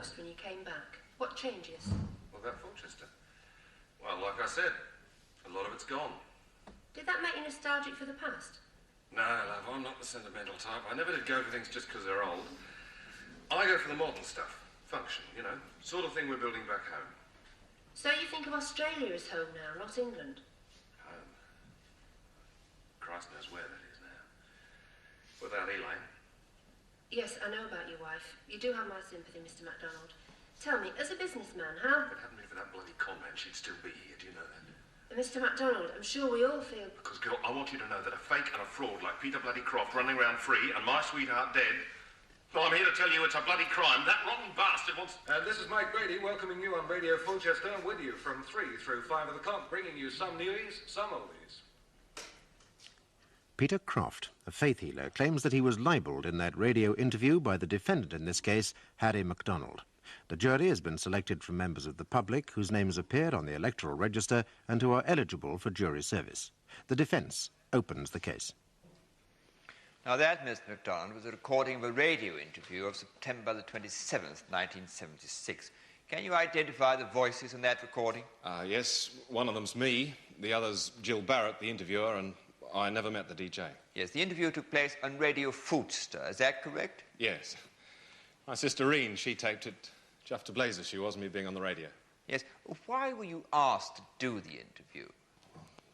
most when you came back? What changes? Well, that Fulchester. Well, like I said, a lot of it's gone. Did that make you nostalgic for the past? No, love, I'm not the sentimental type. I never did go for things just because they're old. I go for the modern stuff. Function, you know. Sort of thing we're building back home. So you think of Australia as home now, not England? Home? Christ knows where that is now. Without Elaine. Yes, I know about your wife. You do have my sympathy, Mr. McDonald. Tell me, as a businessman, how... If it hadn't been for that bloody convent, she'd still be here, do you know that? Mr. McDonald, I'm sure we all feel... Because, girl, I want you to know that a fake and a fraud like Peter bloody Croft running around free and my sweetheart dead... Well, I'm here to tell you it's a bloody crime. That rotten bastard wants... This is Mike Brady welcoming you on Radio Fulchester with you from 3 through 5 of the clock, bringing you some newies, some oldies. Peter Croft, a faith healer, claims that he was libelled in that radio interview by the defendant in this case, Harry McDonald. The jury has been selected from members of the public whose names appeared on the electoral register and who are eligible for jury service. The defence opens the case. Now that, Mr. McDonald, was a recording of a radio interview of September the 27th, 1976. Can you identify the voices in that recording? Yes, one of them's me, the other's Jill Barrett, the interviewer, and I never met the DJ. Yes, the interview took place on Radio Fulchester, is that correct? Yes. My sister Reen, she taped it. Chuffed to blazes she was, me being on the radio. Yes. Why were you asked to do the interview?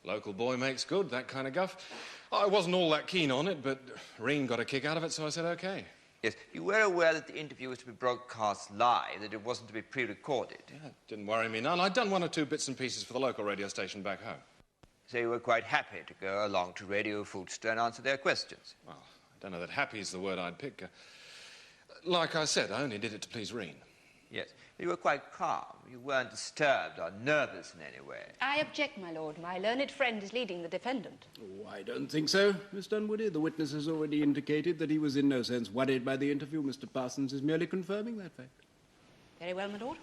Local boy makes good, that kind of guff. I wasn't all that keen on it, but Reen got a kick out of it, so I said okay. Yes, you were aware that the interview was to be broadcast live, that it wasn't to be pre-recorded. Yeah, it didn't worry me none. I'd done 1 or 2 bits and pieces for the local radio station back home. So you were quite happy to go along to Radio Fulchester and answer their questions? Well, I don't know that happy is the word I'd pick. Like I said, I only did it to please Reen. Yes, you were quite calm. You weren't disturbed or nervous in any way. I object, my lord. My learned friend is leading the defendant. Oh, I don't think so, Miss Dunwoody. The witness has already indicated that he was in no sense worried by the interview. Mr. Parsons is merely confirming that fact. Very well, my lord.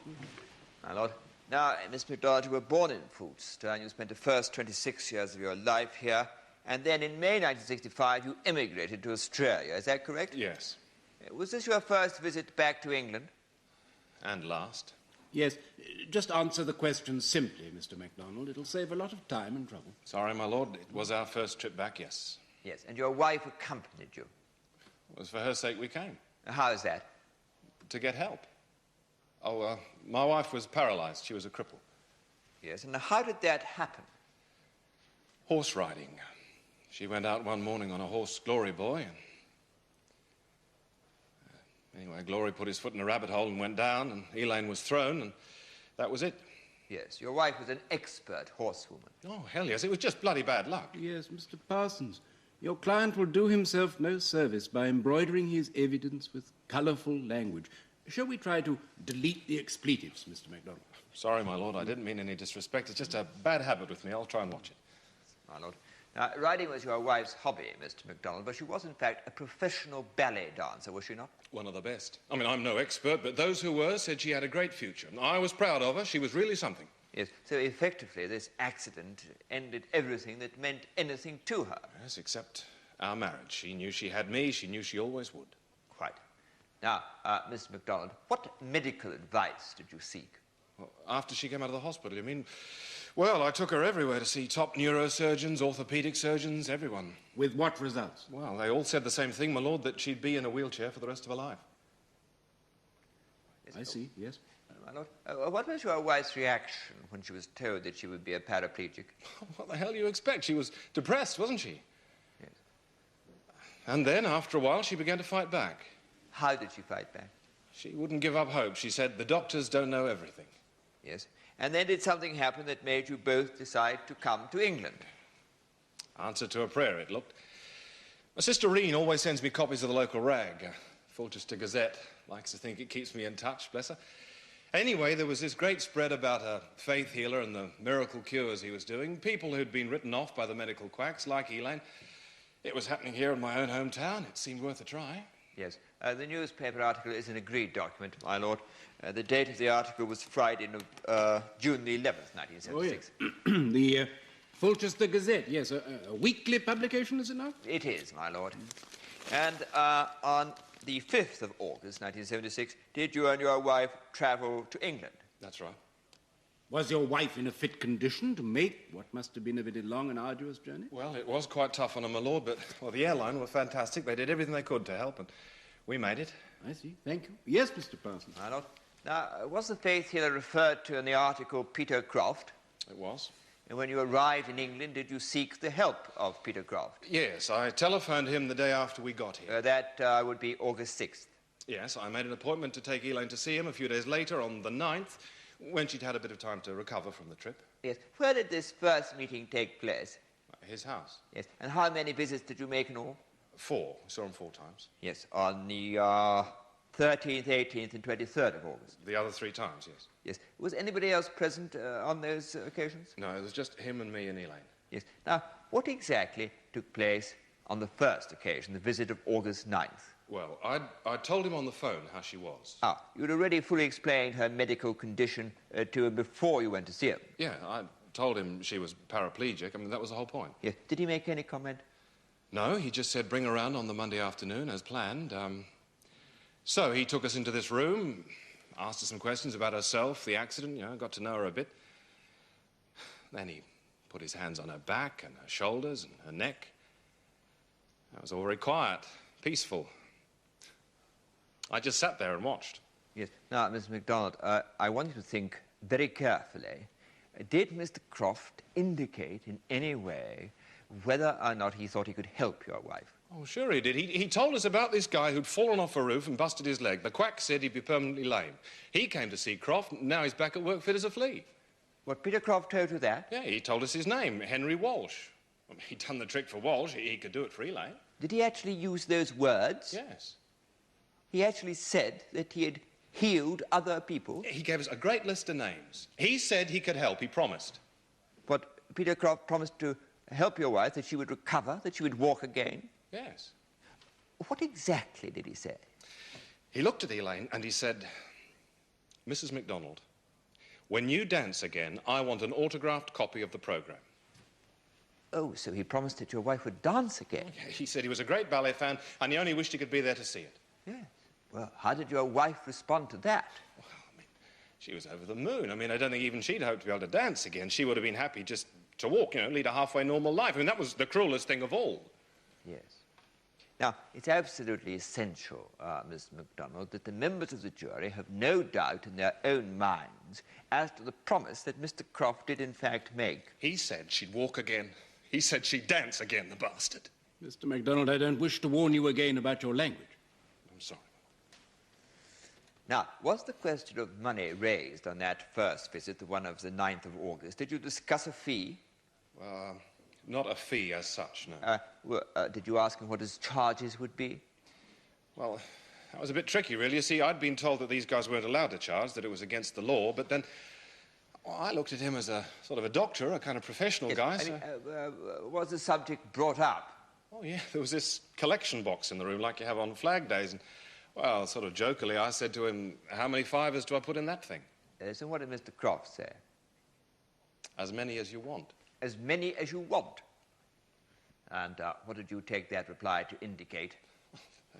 My lord. Now, Miss MacDonald, you were born in Fulchester and you spent the first 26 years of your life here. And then in May 1965, you emigrated to Australia. Is that correct? Yes. Was this your first visit back to England? And last. Yes, just answer the question simply, Mr. MacDonald. It'll save a lot of time and trouble. Sorry, my lord. It was our first trip back, yes. Yes, and your wife accompanied you? It was for her sake we came. How is that? To get help. Oh, my wife was paralyzed. She was a cripple. Yes, and how did that happen? Horse riding. She went out one morning on a horse, Glory Boy, and... Anyway, Glory put his foot in a rabbit hole and went down, and Elaine was thrown, and that was it. Yes, your wife was an expert horsewoman. Oh, hell yes, it was just bloody bad luck. Yes, Mr. Parsons, your client will do himself no service by embroidering his evidence with colourful language. Shall we try to delete the expletives, Mr. MacDonald? Sorry, my lord, I didn't mean any disrespect. It's just a bad habit with me. I'll try and watch it. My lord. Now, riding was your wife's hobby, Mr. MacDonald, but she was, in fact, a professional ballet dancer, was she not? One of the best. I mean, I'm no expert, but those who were said she had a great future. I was proud of her. She was really something. Yes, so effectively this accident ended everything that meant anything to her. Yes, except our marriage. She knew she had me. She knew she always would. Quite. Now, Mr. MacDonald, what medical advice did you seek? Well, after she came out of the hospital, you mean? Well, I took her everywhere to see top neurosurgeons, orthopaedic surgeons, everyone. With what results? Well, they all said the same thing, my lord, that she'd be in a wheelchair for the rest of her life. I see, yes. My lord, what was your wife's reaction when she was told that she would be a paraplegic? What the hell do you expect? She was depressed, wasn't she? Yes. And then, after a while, she began to fight back. How did she fight back? She wouldn't give up hope. She said, the doctors don't know everything. Yes. And then did something happen that made you both decide to come to England? Answer to a prayer, it looked. My sister Reen always sends me copies of the local rag. Fulchester Gazette. Likes to think it keeps me in touch, bless her. Anyway, there was this great spread about a faith healer and the miracle cures he was doing. People who'd been written off by the medical quacks, like Elaine. It was happening here in my own hometown. It seemed worth a try. Yes. The newspaper article is an agreed document, my lord. The date of the article was Friday, June the 11th, 1976. Oh, yes. The Fulchester Gazette, yes. A weekly publication, is it not? It is, my lord. And on the 5th of August, 1976, did you and your wife travel to England? That's right. Was your wife in a fit condition to make what must have been a very long and arduous journey? Well, it was quite tough on her, my lord, but, well, the airline were fantastic. They did everything they could to help, and we made it. I see. Thank you. Yes, Mr. Parsons. My lord. Now, was the faith healer referred to in the article Peter Croft? It was. And when you arrived in England, did you seek the help of Peter Croft? Yes, I telephoned him the day after we got here. That would be August 6th. Yes, I made an appointment to take Elaine to see him a few days later on the 9th, when she'd had a bit of time to recover from the trip. Yes. Where did this first meeting take place? At his house. Yes. And how many visits did you make in all? 4. We saw him 4 times. Yes. On the 13th, 18th, and 23rd of August. The other 3 times, yes. Yes. Was anybody else present on those occasions? No, it was just him and me and Elaine. Yes. Now, what exactly took place on the first occasion, the visit of August 9th? Well, I told him on the phone how she was. Ah, you'd already fully explained her medical condition to him before you went to see him. Yeah, I told him she was paraplegic. I mean, that was the whole point. Yes. Did he make any comment? No, he just said bring her around on the Monday afternoon as planned. So he took us into this room, asked her some questions about herself, the accident, you know, got to know her a bit. Then he put his hands on her back and her shoulders and her neck. It was all very quiet, peaceful. I just sat there and watched. Yes. Now, Mr. MacDonald, I want you to think very carefully. Did Mr. Croft indicate in any way whether or not he thought he could help your wife? Oh, sure he did. He told us about this guy who'd fallen off a roof and busted his leg. The quack said he'd be permanently lame. He came to see Croft, and now he's back at work fit as a flea. What, Peter Croft told you that? Yeah, he told us his name, Henry Walsh. I mean, he'd done the trick for Walsh. He could do it for Elaine. Did he actually use those words? Yes. He actually said that he had healed other people? He gave us a great list of names. He said he could help. He promised. What, Peter Croft promised to help your wife, that she would recover, that she would walk again? Yes. What exactly did he say? He looked at Elaine and he said, Mrs. McDonald, when you dance again, I want an autographed copy of the programme. Oh, so he promised that your wife would dance again? He said he was a great ballet fan and he only wished he could be there to see it. Yes. Well, how did your wife respond to that? Well, I mean, she was over the moon. I mean, I don't think even she'd hoped to be able to dance again. She would have been happy just to walk, you know, lead a halfway normal life. I mean, that was the cruelest thing of all. Yes. Now, it's absolutely essential, Mr. MacDonald, that the members of the jury have no doubt in their own minds as to the promise that Mr. Croft did in fact make. He said she'd walk again. He said she'd dance again, the bastard. Mr. MacDonald, I don't wish to warn you again about your language. I'm sorry. Now, was the question of money raised on that first visit, the one of the 9th of August? Did you discuss a fee? Not a fee as such, no. Did you ask him what his charges would be? Well, that was a bit tricky, really. You see, I'd been told that these guys weren't allowed to charge, that it was against the law, but then I looked at him as a sort of a doctor, a kind of professional guy. I mean, was the subject brought up? Oh, yeah, there was this collection box in the room like you have on flag days, and, well, sort of jokingly, I said to him, how many fivers do I put in that thing? So what did Mr. Croft say? As many as you want. As many as you want. And what did you take that reply to indicate?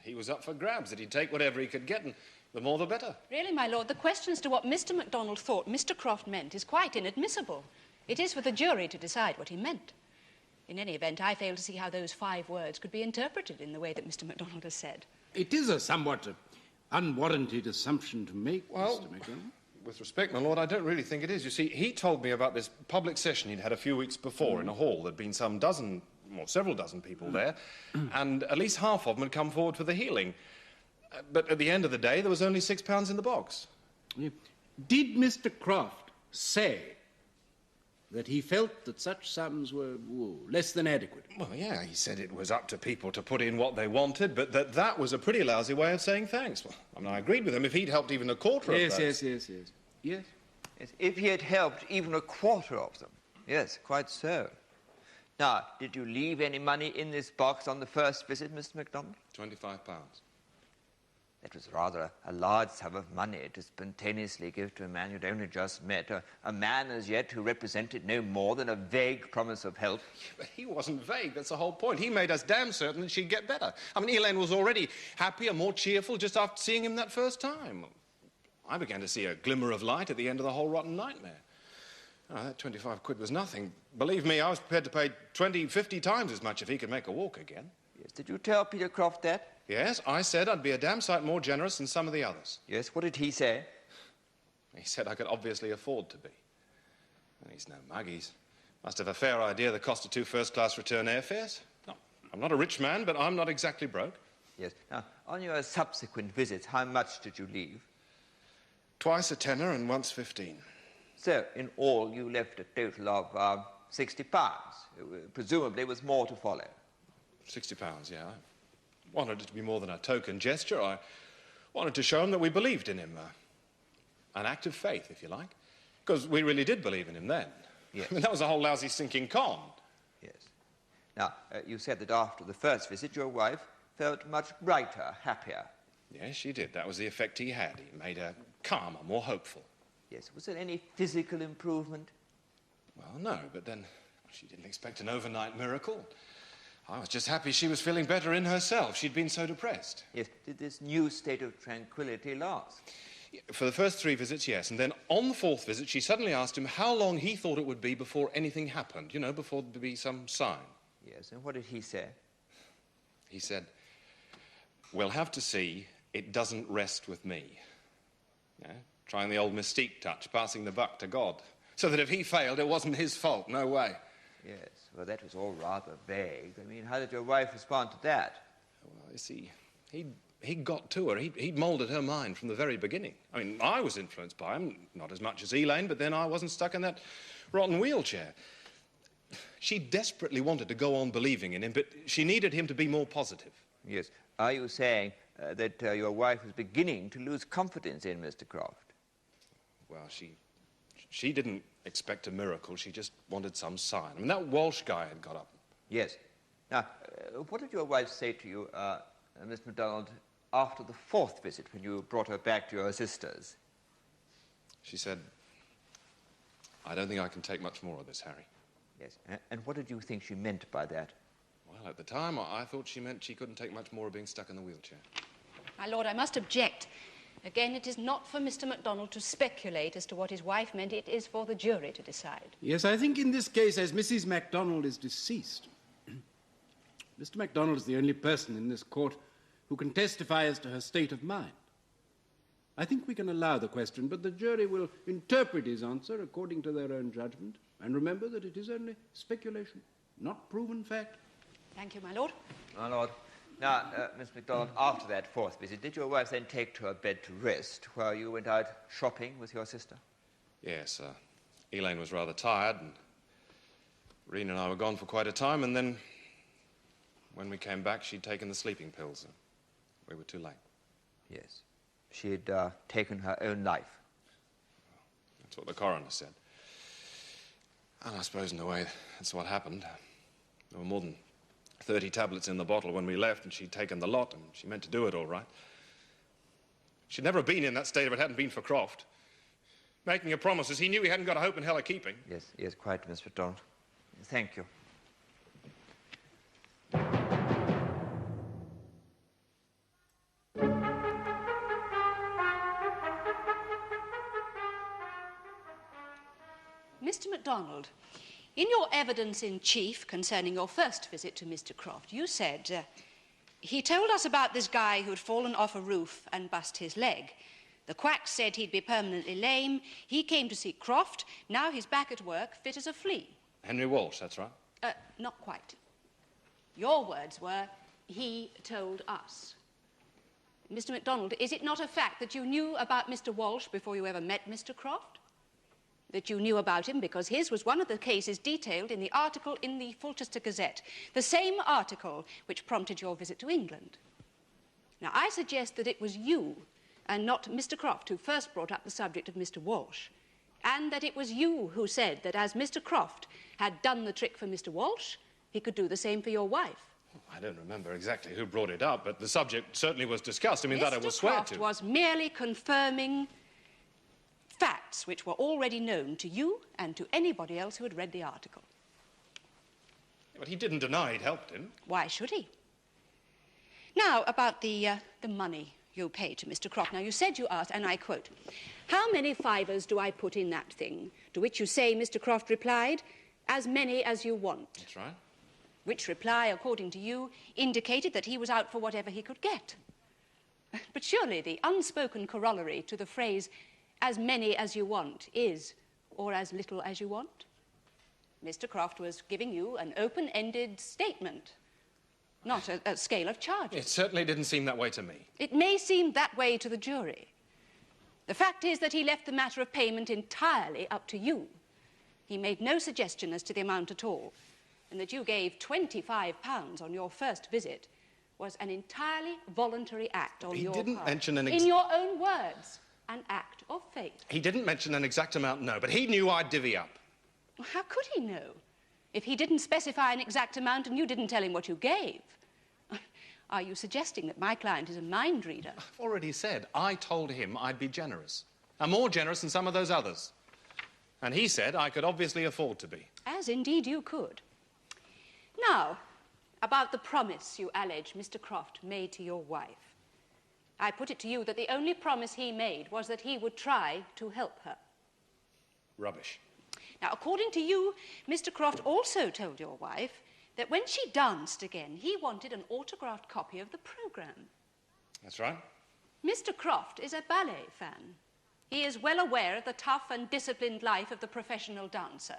He was up for grabs, that he'd take whatever he could get, and the more the better. Really, my lord, the question as to what Mr. MacDonald thought Mr. Croft meant is quite inadmissible. It is for the jury to decide what he meant. In any event, I fail to see how those 5 words could be interpreted in the way that Mr. MacDonald has said. It is a somewhat unwarranted assumption to make, Well, Mr. MacDonald. With respect, my lord, I don't really think it is. You see, he told me about this public session he'd had a few weeks before in a hall. There'd been some dozen, or several dozen people there, and at least half of them had come forward for the healing. But at the end of the day, there was only £6 in the box. Did Mr. Croft say that he felt that such sums were less than adequate? Well, yeah, he said it was up to people to put in what they wanted, but that was a pretty lousy way of saying thanks. Well, I mean, I agreed with him if he'd helped even a quarter of those. Yes. Yes. Yes, if he had helped even a quarter of them. Yes, quite so. Now, did you leave any money in this box on the first visit, Mr. MacDonald? £25. That was rather a large sum of money to spontaneously give to a man you'd only just met, a man as yet who represented no more than a vague promise of help. But he wasn't vague, that's the whole point. He made us damn certain that she'd get better. I mean, Elaine was already happier, more cheerful just after seeing him that first time. I began to see a glimmer of light at the end of the whole rotten nightmare. Oh, that 25 quid was nothing. Believe me, I was prepared to pay 20, 50 times as much if he could make a walk again. Yes, did you tell Peter Croft that? Yes, I said I'd be a damn sight more generous than some of the others. Yes, what did he say? He said I could obviously afford to be. He's no mug. He must have a fair idea of the cost of 2 first-class return airfares. No, I'm not a rich man, but I'm not exactly broke. Yes. Now, on your subsequent visits, how much did you leave? Twice a tenner and once 15. So, in all, you left a total of £60. Presumably with more to follow. £60, yeah. I wanted it to be more than a token gesture. I wanted to show him that we believed in him. An act of faith, if you like. Because we really did believe in him then. Yes. I mean, that was a whole lousy sinking con. Yes. Now, you said that after the first visit, your wife felt much brighter, happier. Yes, she did. That was the effect he had. He made her calmer, more hopeful. Yes. Was there any physical improvement? Well, no, but then she didn't expect an overnight miracle. I was just happy she was feeling better in herself. She'd been so depressed. Yes. Did this new state of tranquility last? For the first 3 visits, yes. And then on the 4th visit, she suddenly asked him how long he thought it would be before anything happened. You know, before there'd be some sign. Yes. And what did he say? He said, "We'll have to see. It doesn't rest with me." Yeah? Trying the old mystique touch, passing the buck to God. So that if he failed, it wasn't his fault. No way. Yes. Well, that was all rather vague. I mean, how did your wife respond to that? Well, you see, he got to her. He'd moulded her mind from the very beginning. I mean, I was influenced by him, not as much as Elaine, but then I wasn't stuck in that rotten wheelchair. She desperately wanted to go on believing in him, but she needed him to be more positive. Yes. Are you saying that your wife was beginning to lose confidence in Mr. Croft? Well, she didn't expect a miracle. She just wanted some sign. I mean, that Walsh guy had got up. Yes. Now, what did your wife say to you, Miss MacDonald, after the 4th visit when you brought her back to your sisters? She said, "I don't think I can take much more of this, Harry." Yes. And what did you think she meant by that? Well, at the time, I thought she meant she couldn't take much more of being stuck in the wheelchair. My lord, I must object. Again, it is not for Mr. MacDonald to speculate as to what his wife meant. It is for the jury to decide. Yes, I think in this case, as Mrs. MacDonald is deceased, Mr. MacDonald is the only person in this court who can testify as to her state of mind. I think we can allow the question, but the jury will interpret his answer according to their own judgment. And remember that it is only speculation, not proven fact. Thank you, my lord. My lord. Now, Miss MacDonald, after that 4th visit, did your wife then take to her bed to rest while you went out shopping with your sister? Yes, Elaine was rather tired, and Reen and I were gone for quite a time, and then when we came back, she'd taken the sleeping pills. We were too late. Yes. She'd taken her own life. That's what the coroner said. And I suppose, in a way, that's what happened. There were more than 30 tablets in the bottle when we left, and she'd taken the lot, and she meant to do it all right. She'd never been in that state if it hadn't been for Croft. Making her promises he knew he hadn't got a hope in hell of keeping. Yes, yes, quite, Miss MacDonald. Thank you. Mr. MacDonald, in your evidence in chief concerning your first visit to Mr. Croft, you said, he told us about this guy who'd fallen off a roof and bust his leg. The quack said he'd be permanently lame. He came to see Croft. Now he's back at work, fit as a flea. Henry Walsh, that's right. Not quite. Your words were, he told us. Mr. MacDonald, is it not a fact that you knew about Mr. Walsh before you ever met Mr. Croft? That you knew about him because his was one of the cases detailed in the article in the Fulchester Gazette, the same article which prompted your visit to England. Now, I suggest that it was you and not Mr. Croft who first brought up the subject of Mr. Walsh, and that it was you who said that as Mr. Croft had done the trick for Mr. Walsh, he could do the same for your wife. I don't remember exactly who brought it up, but the subject certainly was discussed. I mean, that I will swear Croft to. was merely confirming facts which were already known to you and to anybody else who had read the article. But he didn't deny it helped him. Why should he? Now, about the money you paid to Mr. Croft. Now, you said you asked, and I quote, "How many fivers do I put in that thing?" To which you say, Mr. Croft replied, "As many as you want." That's right. Which reply, according to you, indicated that he was out for whatever he could get. But surely the unspoken corollary to the phrase, "as many as you want," is, or as little as you want. Mr. Croft was giving you an open-ended statement, not a scale of charges. It certainly didn't seem that way to me. It may seem that way to the jury. The fact is that he left the matter of payment entirely up to you. He made no suggestion as to the amount at all, and that you gave £25 on your first visit was an entirely voluntary act on your part. He didn't mention an in your own words, an act of fate. He didn't mention an exact amount, no, but he knew I'd divvy up. Well, how could he know if he didn't specify an exact amount and you didn't tell him what you gave? Are you suggesting that my client is a mind reader? I've already said I told him I'd be generous. I'm more generous than some of those others. And he said I could obviously afford to be. As indeed you could. Now, about the promise you allege Mr. Croft made to your wife. I put it to you that the only promise he made was that he would try to help her. Rubbish. Now, according to you, Mr. Croft also told your wife that when she danced again, he wanted an autographed copy of the programme. That's right. Mr. Croft is a ballet fan. He is well aware of the tough and disciplined life of the professional dancer,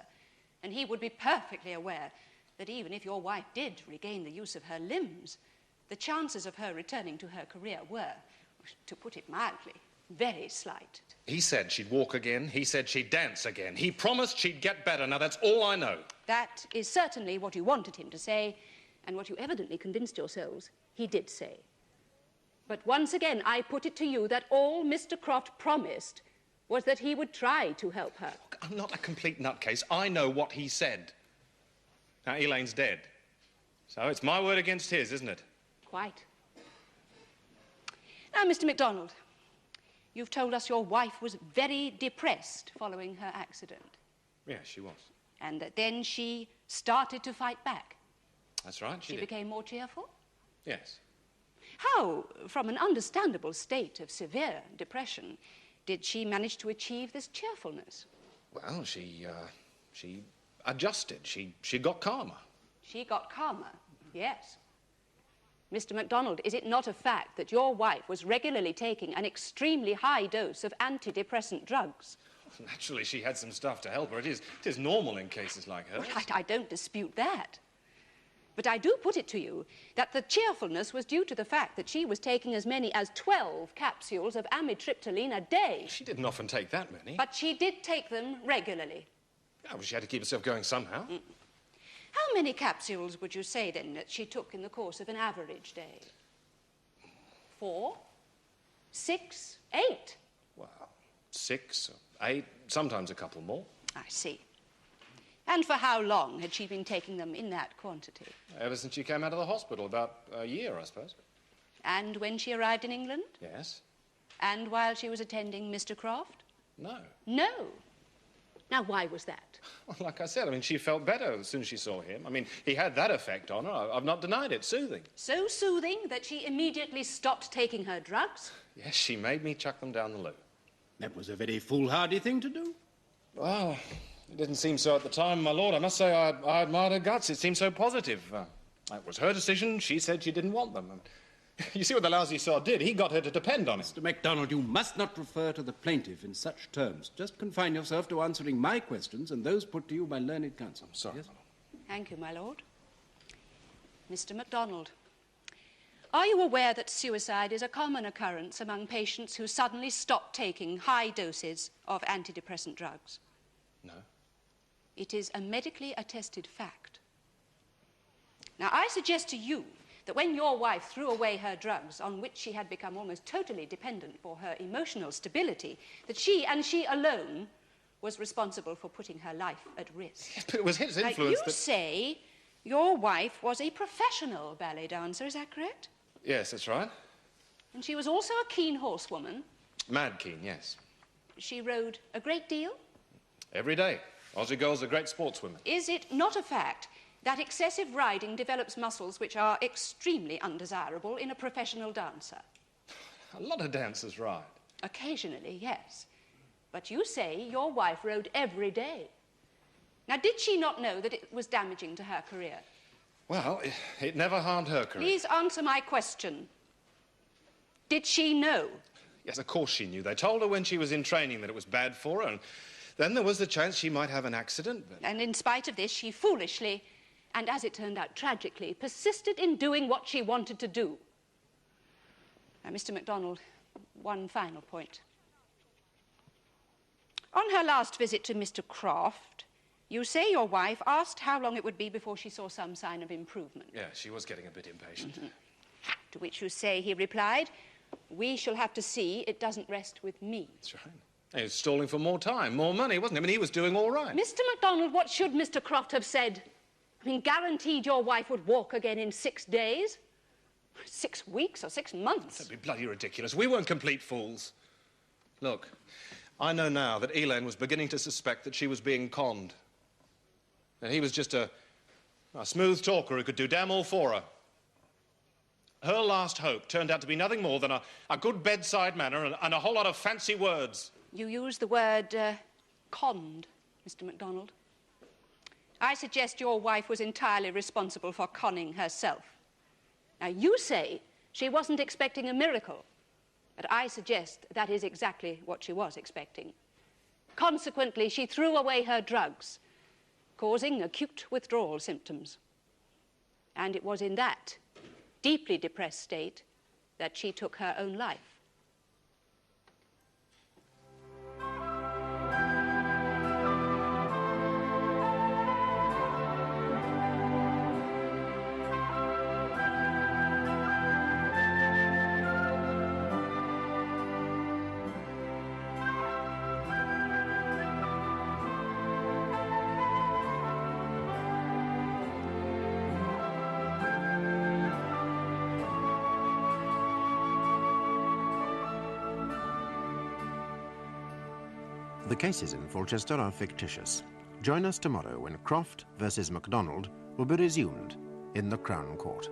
and he would be perfectly aware that even if your wife did regain the use of her limbs, the chances of her returning to her career were, to put it mildly, very slight. He said she'd walk again. He said she'd dance again. He promised she'd get better. Now, that's all I know. That is certainly what you wanted him to say, and what you evidently convinced yourselves he did say. But once again, I put it to you that all Mr. Croft promised was that he would try to help her. Look, I'm not a complete nutcase. I know what he said. Now, Elaine's dead. So it's my word against his, isn't it? Quite. Now, Mr. MacDonald, you've told us your wife was very depressed following her accident. Yes, she was. And that then she started to fight back. That's right, she did. Became more cheerful? Yes. How, from an understandable state of severe depression, did she manage to achieve this cheerfulness? Well, she adjusted. She got calmer. She got calmer, yes. Mr. MacDonald, is it not a fact that your wife was regularly taking an extremely high dose of antidepressant drugs? Naturally, she had some stuff to help her. It is normal in cases like hers. Well, I don't dispute that. But I do put it to you that the cheerfulness was due to the fact that she was taking as many as 12 capsules of amitriptyline a day. She didn't often take that many. But she did take them regularly. Oh, well, she had to keep herself going somehow. How many capsules would you say, then, that she took in the course of an average day? 4? 6? 8? Well, 6 or 8, sometimes a couple more. I see. And for how long had she been taking them in that quantity? Ever since she came out of the hospital, about a year, I suppose. And when she arrived in England? Yes. And while she was attending Mr. Croft? No. No. Now, why was that? Well, like I said, I mean, she felt better as soon as she saw him. I mean, he had that effect on her. I've not denied it. Soothing. So soothing that she immediately stopped taking her drugs? Yes, she made me chuck them down the loo. That was a very foolhardy thing to do. Well, it didn't seem so at the time, my lord. I must say I admired her guts. It seemed so positive. It was her decision. She said she didn't want them. And you see what the lousy sod did? He got her to depend on it. Mr. MacDonald, you must not refer to the plaintiff in such terms. Just confine yourself to answering my questions and those put to you by learned counsel. I'm sorry, yes? Thank you, my lord. Mr. MacDonald, are you aware that suicide is a common occurrence among patients who suddenly stop taking high doses of antidepressant drugs? No. It is a medically attested fact. Now, I suggest to you that when your wife threw away her drugs, on which she had become almost totally dependent for her emotional stability, that she, and she alone, was responsible for putting her life at risk. Yes, but it was his influence You say Your wife was a professional ballet dancer, is that correct? Yes, that's right. And she was also a keen horsewoman. Mad keen, yes. She rode a great deal? Every day. Aussie girls are great sportswomen. Is it not a fact that excessive riding develops muscles which are extremely undesirable in a professional dancer? A lot of dancers ride. Occasionally, yes. But you say your wife rode every day. Now, did she not know that it was damaging to her career? Well, it never harmed her career. Please answer my question. Did she know? Yes, of course she knew. They told her when she was in training that it was bad for her, and then there was the chance she might have an accident. But... And in spite of this, she foolishly, and as it turned out tragically, persisted in doing what she wanted to do. Now, Mr. MacDonald, one final point. On her last visit to Mr. Croft, you say your wife asked how long it would be before she saw some sign of improvement. Yeah, she was getting a bit impatient. To which you say he replied, "We shall have to see. It doesn't rest with me." That's right. He was stalling for more time, more money, wasn't he? I mean, he was doing all right. Mr. MacDonald, what should Mr. Croft have said? I mean, guaranteed your wife would walk again in 6 days? 6 weeks or 6 months? That'd be bloody ridiculous. We weren't complete fools. Look, I know now that Elaine was beginning to suspect that she was being conned. And he was just a smooth talker who could do damn all for her. Her last hope turned out to be nothing more than a good bedside manner and a whole lot of fancy words. You use the word conned, Mr. MacDonald. I suggest your wife was entirely responsible for conning herself. Now, you say she wasn't expecting a miracle, but I suggest that is exactly what she was expecting. Consequently, she threw away her drugs, causing acute withdrawal symptoms. And it was in that deeply depressed state that she took her own life. The cases in Fulchester are fictitious. Join us tomorrow when Croft versus MacDonald will be resumed in the Crown Court.